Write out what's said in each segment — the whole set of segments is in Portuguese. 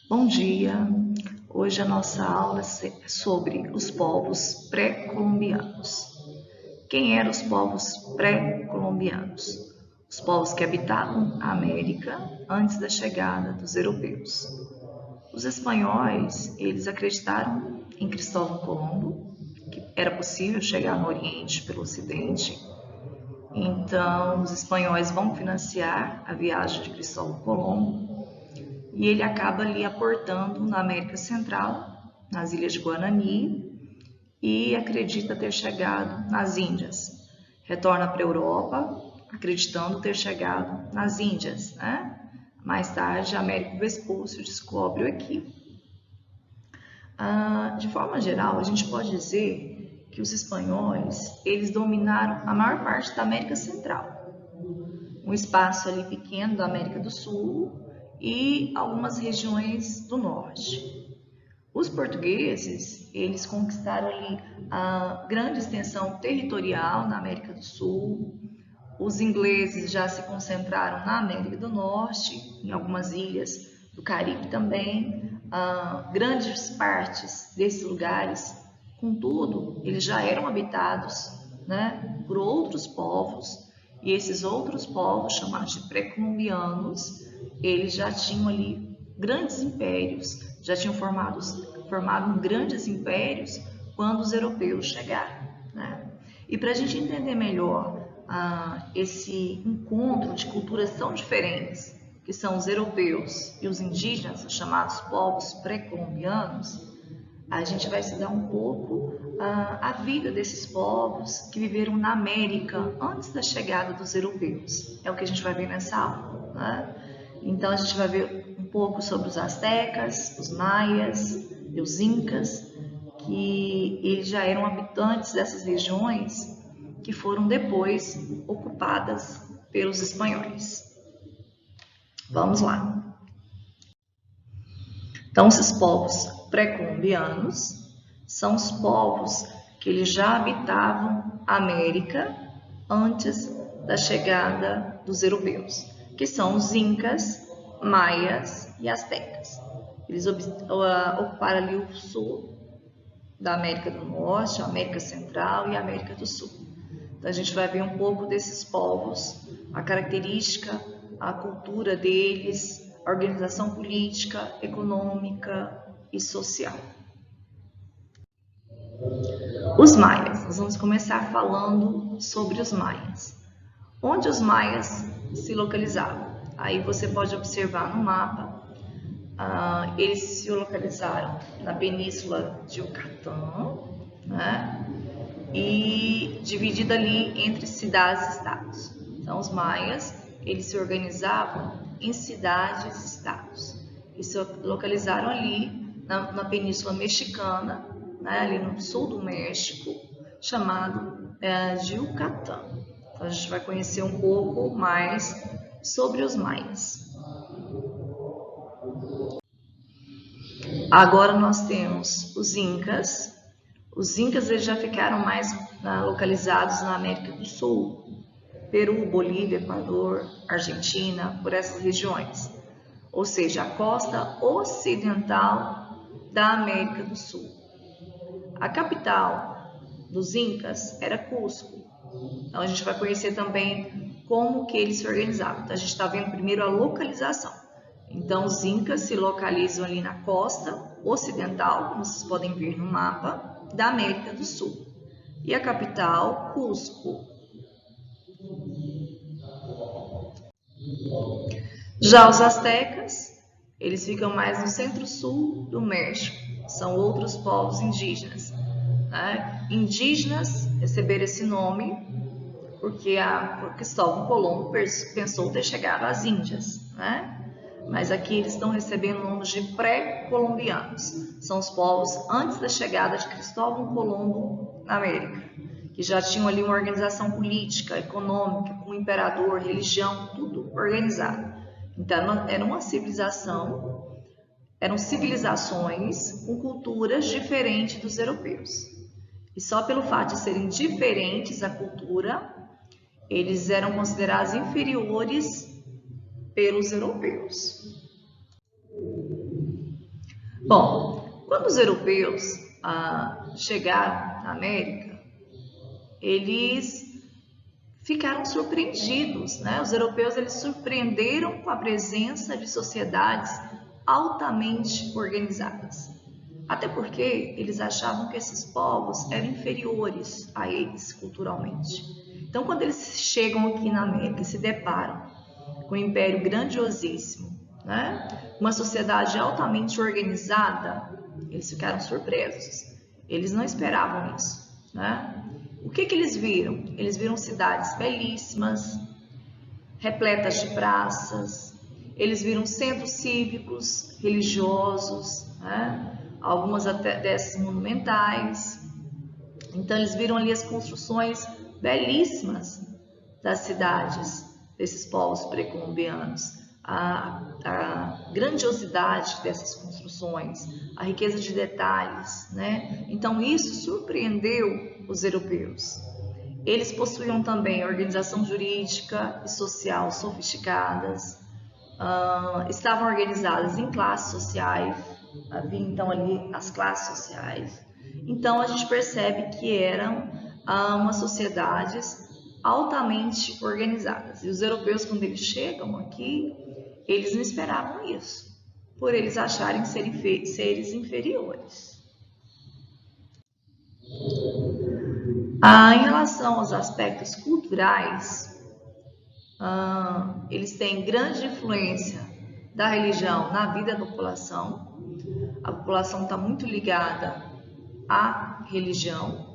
Bom dia! Hoje a nossa aula é sobre os povos pré-colombianos. Quem eram os povos pré-colombianos? Os povos que habitavam a América antes da chegada dos europeus. Os espanhóis, eles acreditaram em Cristóvão Colombo, que era possível chegar no Oriente pelo Ocidente. Então, os espanhóis vão financiar a viagem de Cristóvão Colombo e ele acaba ali aportando na América Central, nas Ilhas de Guanani, e acredita ter chegado nas Índias. Retorna para a Europa, acreditando ter chegado nas Índias, né? Mais tarde, Américo Vespúcio descobre o equívoco. De forma geral, a gente pode dizer que os espanhóis, eles dominaram a maior parte da América Central, um espaço ali pequeno da América do Sul e algumas regiões do norte. Os portugueses, eles conquistaram ali a grande extensão territorial na América do Sul. Os ingleses já se concentraram na América do Norte, em algumas ilhas do Caribe também. Grandes partes desses lugares, contudo, eles já eram habitados, né, por outros povos, e esses outros povos, chamados de pré-colombianos, eles já tinham ali grandes impérios, já tinham formado grandes impérios quando os europeus chegaram, né? E para a gente entender melhor esse encontro de culturas tão diferentes, que são os europeus e os indígenas, os chamados povos pré-colombianos, a gente vai estudar um pouco a vida desses povos que viveram na América antes da chegada dos europeus. É o que a gente vai ver nessa aula, né? Então, a gente vai ver um pouco sobre os astecas, os maias e os incas, que eles já eram habitantes dessas regiões que foram depois ocupadas pelos espanhóis. Vamos lá. Então, esses povos pré-colombianos são os povos que eles já habitavam a América antes da chegada dos europeus, que são os incas, maias e astecas. Eles ocuparam ali o sul da América do Norte, a América Central e a América do Sul. Então, a gente vai ver um pouco desses povos, a característica, a cultura deles, a organização política, econômica e social. Os maias, nós vamos começar falando sobre os maias. Onde os maias se localizavam? Aí você pode observar no mapa, eles se localizaram na península de Yucatán, né? E dividida ali entre cidades e estados. Então, os maias, eles se organizavam em cidades e estados. E se localizaram ali na Península Mexicana, né, ali no sul do México, chamado de Yucatán. Então, a gente vai conhecer um pouco mais sobre os maias. Agora nós temos os incas. Os incas eles já ficaram mais localizados na América do Sul, Peru, Bolívia, Equador, Argentina, por essas regiões. Ou seja, a costa ocidental da América do Sul. A capital dos incas era Cusco. Então a gente vai conhecer também como que eles se organizavam. Então a gente está vendo primeiro a localização. Então os incas se localizam ali na costa ocidental, como vocês podem ver no mapa, da América do Sul. E a capital, Cusco. Já os astecas, eles ficam mais no centro-sul do México. São outros povos indígenas, né? Indígenas receberam esse nome porque Cristóvão Colombo pensou ter chegado às Índias, né? Mas aqui eles estão recebendo o nome de pré-colombianos. São os povos antes da chegada de Cristóvão Colombo na América, que já tinham ali uma organização política, econômica, com imperador, religião, tudo organizado. Então, eram civilizações com culturas diferentes dos europeus. E só pelo fato de serem diferentes a cultura, eles eram considerados inferiores pelos europeus. Bom, quando os europeus chegaram na América, eles ficaram surpreendidos, né? Os europeus eles surpreenderam com a presença de sociedades altamente organizadas. Até porque eles achavam que esses povos eram inferiores a eles culturalmente. Então, quando eles chegam aqui na América e se deparam com um império grandiosíssimo, né? Uma sociedade altamente organizada, eles ficaram surpresos. Eles não esperavam isso, né? O que eles viram? Eles viram cidades belíssimas, repletas de praças, eles viram centros cívicos, religiosos, né? Algumas até dessas monumentais. Então eles viram ali as construções belíssimas das cidades desses povos pré-colombianos, a grandiosidade dessas construções, a riqueza de detalhes, né? Então isso surpreendeu os europeus. Eles possuíam também organização jurídica e social sofisticadas, estavam organizadas em classes sociais, havia então ali as classes sociais. Então a gente percebe que eram umas sociedades altamente organizadas. E os europeus, quando eles chegam aqui, eles não esperavam isso, por eles acharem seres inferiores. Em relação aos aspectos culturais, eles têm grande influência da religião na vida da população. A população está muito ligada à religião.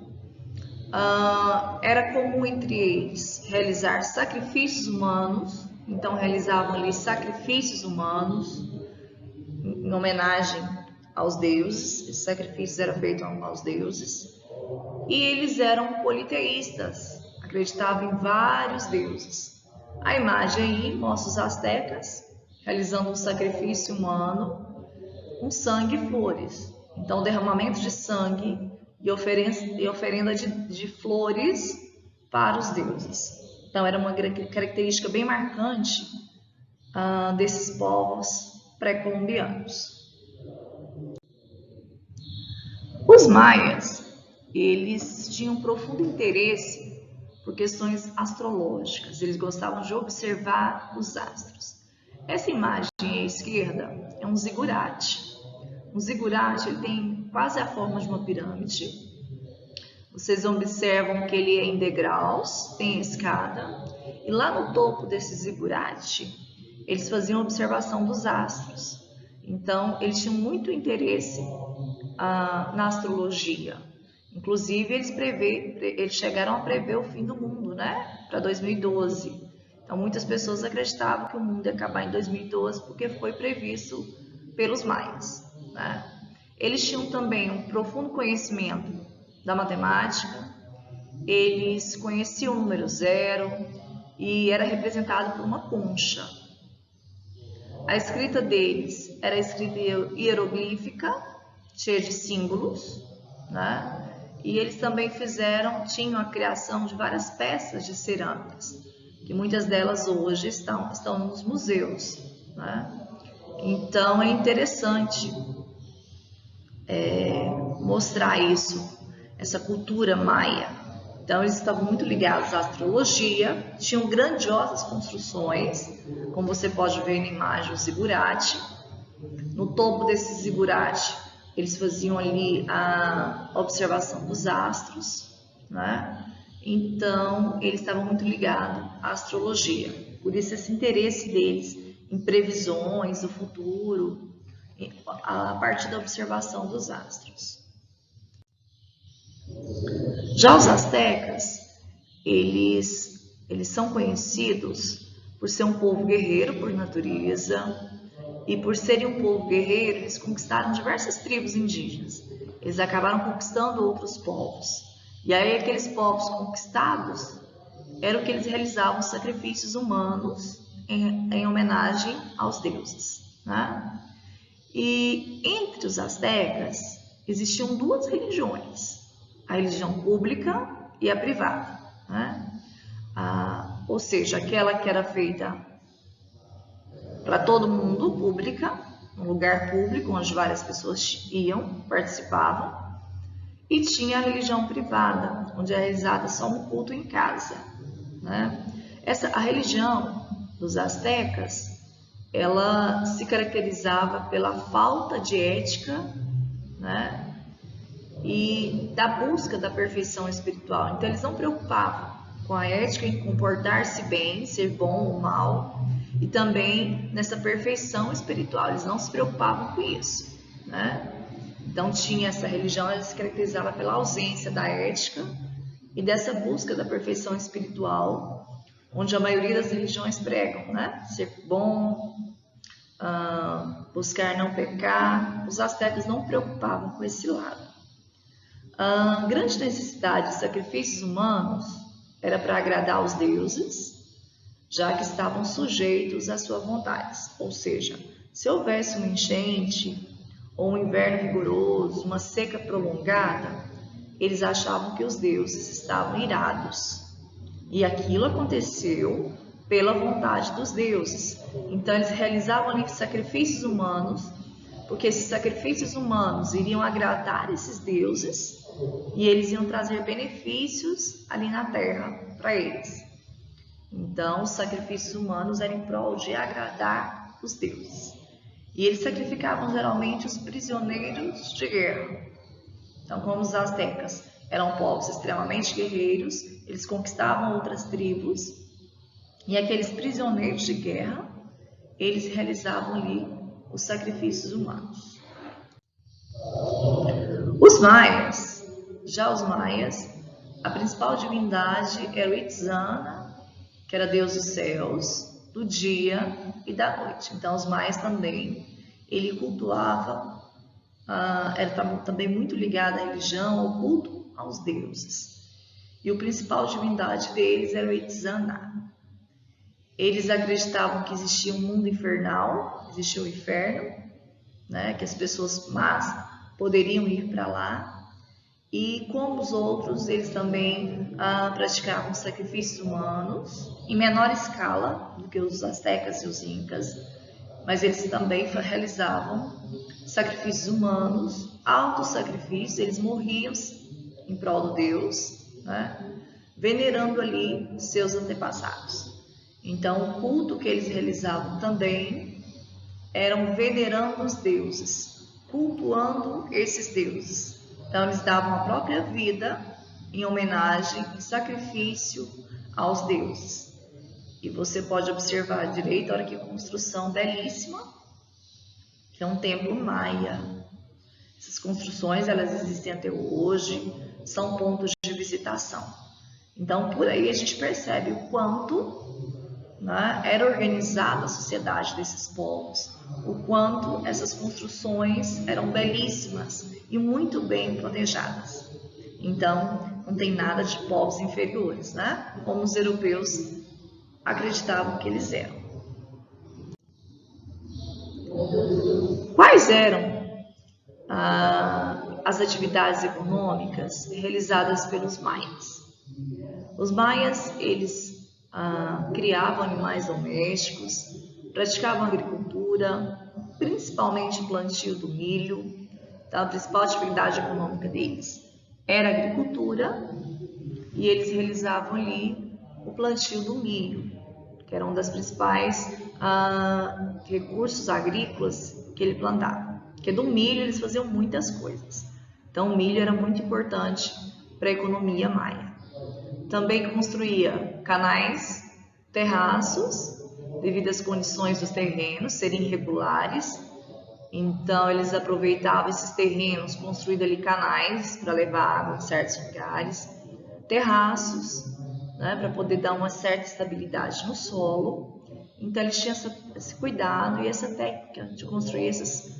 Era comum entre eles realizar sacrifícios humanos, então realizavam ali sacrifícios humanos em homenagem aos deuses. Esses sacrifícios eram feitos aos deuses. E eles eram politeístas, acreditavam em vários deuses. A imagem aí mostra os astecas realizando um sacrifício humano com sangue e flores. Então, derramamento de sangue e oferenda de flores para os deuses. Então, era uma característica bem marcante desses povos pré-colombianos. Os maias, eles tinham profundo interesse por questões astrológicas. Eles gostavam de observar os astros. Essa imagem à esquerda é um zigurate. Um zigurate ele tem quase a forma de uma pirâmide. Vocês observam que ele é em degraus, tem escada. E lá no topo desse zigurate, eles faziam observação dos astros. Então, eles tinham muito interesse na astrologia. Inclusive, eles chegaram a prever o fim do mundo, né? Para 2012. Então, muitas pessoas acreditavam que o mundo ia acabar em 2012 porque foi previsto pelos maias, né? Eles tinham também um profundo conhecimento da matemática. Eles conheciam o número zero e era representado por uma concha. A escrita deles era escrita hieroglífica, cheia de símbolos, né? E eles também tinham a criação de várias peças de cerâmicas, que muitas delas hoje estão nos museus, né? Então é interessante mostrar isso, essa cultura maia. Então eles estavam muito ligados à astrologia, tinham grandiosas construções, como você pode ver na imagem o zigurate. No topo desse zigurate, eles faziam ali a observação dos astros, né? Então, eles estavam muito ligados à astrologia. Por isso, esse interesse deles em previsões do futuro, a partir da observação dos astros. Já os astecas, eles são conhecidos por ser um povo guerreiro por natureza. E por serem um povo guerreiro, eles conquistaram diversas tribos indígenas. Eles acabaram conquistando outros povos. E aí aqueles povos conquistados eram que eles realizavam sacrifícios humanos em homenagem aos deuses, né? E entre os astecas existiam duas religiões, a religião pública e a privada, né? Ou seja, aquela que era feita para todo mundo, pública, um lugar público onde várias pessoas iam, participavam, e tinha a religião privada, onde é realizada só um culto em casa, né? A religião dos astecas, ela se caracterizava pela falta de ética, né? E da busca da perfeição espiritual. Então eles não preocupavam com a ética em comportar-se bem, ser bom ou mal, e também nessa perfeição espiritual. Eles não se preocupavam com isso, né? Então tinha essa religião, ela se caracterizava pela ausência da ética e dessa busca da perfeição espiritual, onde a maioria das religiões pregam, né? Ser bom, buscar não pecar. Os astecas não preocupavam com esse lado. A grande necessidade de sacrifícios humanos era para agradar os deuses, já que estavam sujeitos às suas vontades. Ou seja, se houvesse uma enchente ou um inverno rigoroso, uma seca prolongada, eles achavam que os deuses estavam irados. E aquilo aconteceu pela vontade dos deuses. Então eles realizavam ali sacrifícios humanos, porque esses sacrifícios humanos iriam agradar esses deuses e eles iam trazer benefícios ali na terra para eles. Então os sacrifícios humanos eram em prol de agradar os deuses. E eles sacrificavam geralmente os prisioneiros de guerra. Então, como os astecas eram povos extremamente guerreiros, eles conquistavam outras tribos, e aqueles prisioneiros de guerra, eles realizavam ali os sacrifícios humanos. Os maias, a principal divindade era o Itzana, que era deus dos céus, do dia e da noite. Então os maias também, ele cultuava, era também muito ligado à religião, ao culto aos deuses. E o principal divindade deles era o Itzana. Eles acreditavam que existia um mundo infernal, existia o inferno, né, que as pessoas más poderiam ir para lá. E como os outros, eles também praticavam sacrifícios humanos, em menor escala do que os astecas e os incas, mas eles também realizavam sacrifícios humanos, autossacrifícios, eles morriam em prol do Deus, né, venerando ali seus antepassados. Então, o culto que eles realizavam também eram venerando os deuses, cultuando esses deuses. Então, eles davam a própria vida em homenagem, em sacrifício aos deuses. E você pode observar direito, olha que construção belíssima, que é um templo maia. Essas construções, elas existem até hoje, são pontos de visitação. Então, por aí a gente percebe o quanto, né, era organizada a sociedade desses povos, o quanto essas construções eram belíssimas e muito bem planejadas. Então, não tem nada de povos inferiores, né? Como os europeus acreditavam que eles eram. Quais eram as atividades econômicas realizadas pelos maias? Os maias, eles criavam animais domésticos, praticavam agricultura, principalmente plantio do milho. Então, a principal atividade econômica deles era a agricultura, e eles realizavam ali o plantio do milho, que era um dos principais recursos agrícolas que ele plantava. Porque do milho eles faziam muitas coisas. Então, o milho era muito importante para a economia maia. Também construía canais, terraços, devido às condições dos terrenos serem irregulares. Então, eles aproveitavam esses terrenos, construindo ali canais para levar água em certos lugares, terraços, né, para poder dar uma certa estabilidade no solo. Então, eles tinham esse cuidado e essa técnica de construir esses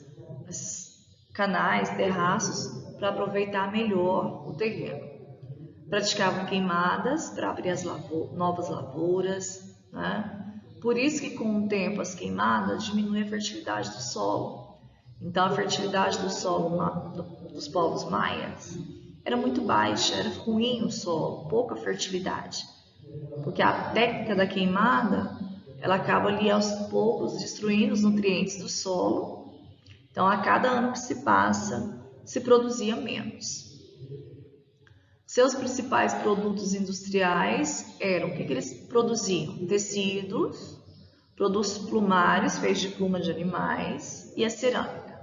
canais, terraços, para aproveitar melhor o terreno. Praticavam queimadas para abrir as novas lavouras, né? Por isso que com o tempo as queimadas diminuem a fertilidade do solo. Então a fertilidade do solo dos povos maias era muito baixa, era ruim o solo, pouca fertilidade. Porque a técnica da queimada, ela acaba ali aos poucos destruindo os nutrientes do solo Então, a cada ano que se passa, se produzia menos. Seus principais produtos industriais eram, o que eles produziam? Tecidos, produtos plumários, feitos de pluma de animais e a cerâmica.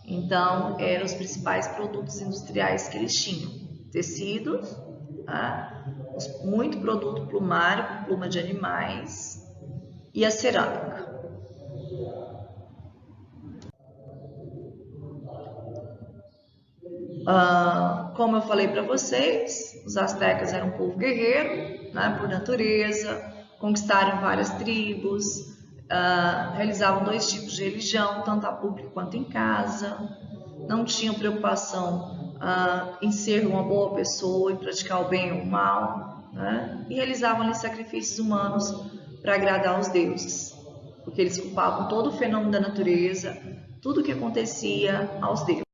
Então, eram os principais produtos industriais que eles tinham. Tecidos, tá? Muito produto plumário, com pluma de animais e a cerâmica. Como eu falei para vocês, os astecas eram um povo guerreiro, né, por natureza, conquistaram várias tribos, realizavam 2 tipos de religião, tanto a pública quanto em casa, não tinham preocupação em ser uma boa pessoa e praticar o bem ou o mal, né, e realizavam ali sacrifícios humanos para agradar aos deuses, porque eles culpavam todo o fenômeno da natureza, tudo o que acontecia aos deuses.